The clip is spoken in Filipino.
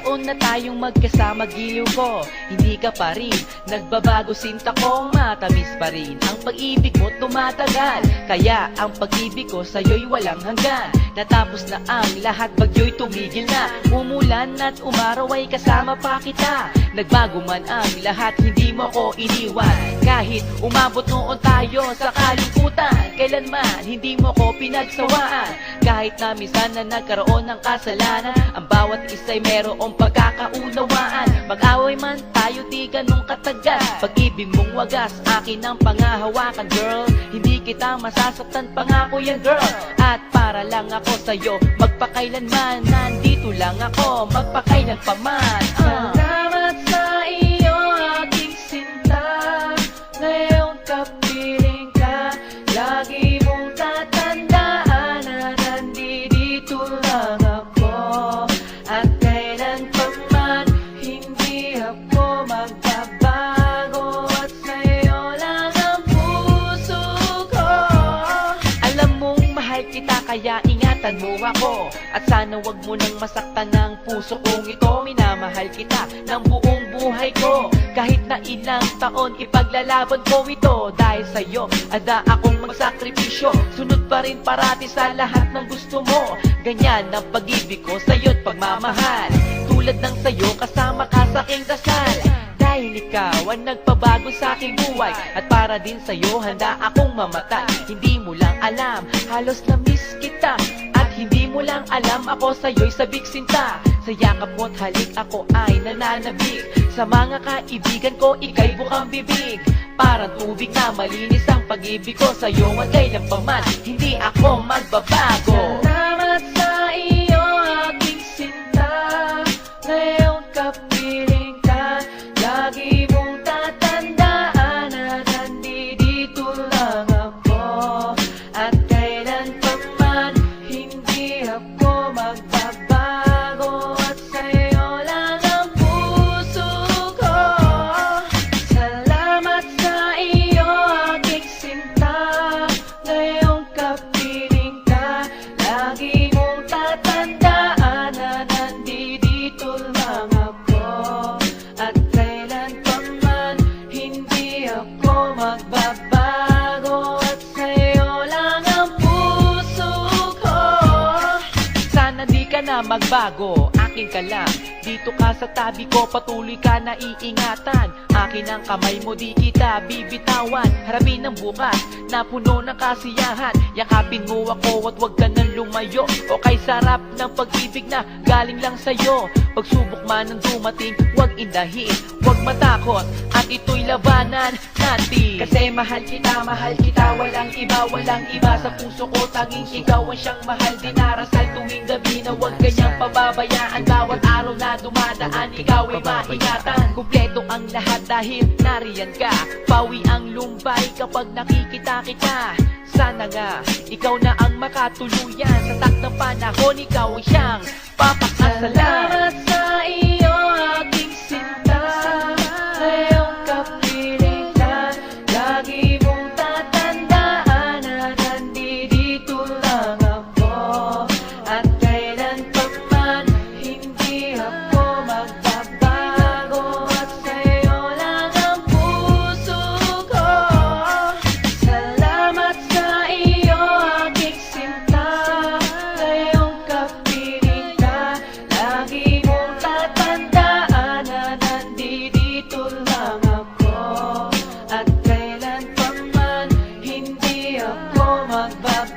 taon na tayong magkasama, giliw ko, hindi ka pa rin nagbabago, sinta kong matamis pa rin. Ang pag-ibig mo tumatagal, kaya ang pag-ibig ko sa'yo'y walang hanggan. Natapos na ang lahat, bagyo'y tumigil na. Umulan at umaraw ay kasama pa kita. Nagbago man ang lahat, hindi mo ko iniwan. Kahit umabot noon tayo sa kalungkutan, kailanman hindi mo ko pinagsawaan. Kahit na minsan na nagkaroon ng kasalanan, ang bawat isa'y merong pagkakaunawaan. Mag-away man tayo di ganun katagal, pag-ibig mong wagas, akin ang pangahawakan, girl. Hindi kita masasaktan, pangako yan, girl. At para lang ako sa'yo, magpakailanman, nandito lang ako, magpakailan pa man. Salamat sa iyo, aking sinta. Ngayon kapiling ka, lagi mong tatandaan na nandito lang ako. At kailan pa man, hindi ako magbabago. At sa'yo lang ang puso ko. Alam mong mahal kita, kaya ingatan mo ako. At sana wag mo nang masaktan ng puso kong ito. Minamahal kita ng buong buhay ko. Kahit na ilang taon, ipaglalaban ko ito. Dahil sa'yo, ada akong magsakripisyo. Sunod pa rin parati sa lahat ng gusto mo. Ganyan ang pag-ibig ko sa'yo't pagmamahal. Tulad ng sa'yo, kasama ka sa aking dasal. Dahil ikaw ang nagpabago sa aking buhay. At para din sa'yo, handa akong mamatay. Hindi mo lang alam, halos na-miss kita. At hindi mo lang alam, ako sa'yo'y sabik sinta. Sa yakap mo't halik ako ay nananabik. Sa mga kaibigan ko, ika'y bukang bibig. Parang tubig na malinis ang pag-ibig ko sa'yo. At kailan pa man, hindi ako magbabago. Salamat sa iyo, aking sinta. Ngayon kapiling ka, lagi mong tatandaan na nandito lang ako. At kailan pa man, hindi ako magbabago. At sa'yo lang ang puso ko. Salamat sa iyo, aking sinta. Ngayong kapiling ka, lagi mong tatandaan na nandito lang ako. At kailan pa man, hindi ako magbabago. At sa'yo lang ang puso ko. Sana di ka na magbago, akin ka lang. Dito ka sa tabi ko, patuloy ka na iingatan. Akin ang kamay mo, di kita bibitawan. Harapin ang bukas na puno ng kasiyahan. Yakapin mo ako at wag ka nang lumayo. O kay sarap ng pag-ibig na galing lang sa'yo. Pagsubok man ang dumating, wag indahin, wag matakot, at ito'y labanan natin. Kasi mahal kita, walang iba sa puso ko, tanging ikaw ang siyang mahal. Dinarasal tuwing gabi na wag kanyang pababayaan. Bawat araw na dumadaan, ikaw ay maingatan. Kumpleto ang lahat dahil nariyan ka. Pawi ang lumbay kapag nakikita kita. Sana nga, ikaw na ang makatuluyan. Sa takdang panahon, ikaw ay siyang papakasalan. Salamat sa iyo, aking sinta. Ngayong kapiling ka, lagi mong tatandaan na nandito lang ako. At kailan pa man, hindi ako magbabago. At sa'yo lang ang puso ko. Salamat sa iyo, aking sinta. Ngayong kapiling ka, lagi mong tatandaan na nandito lang ako. At kailan pa man, hindi ako magbabago.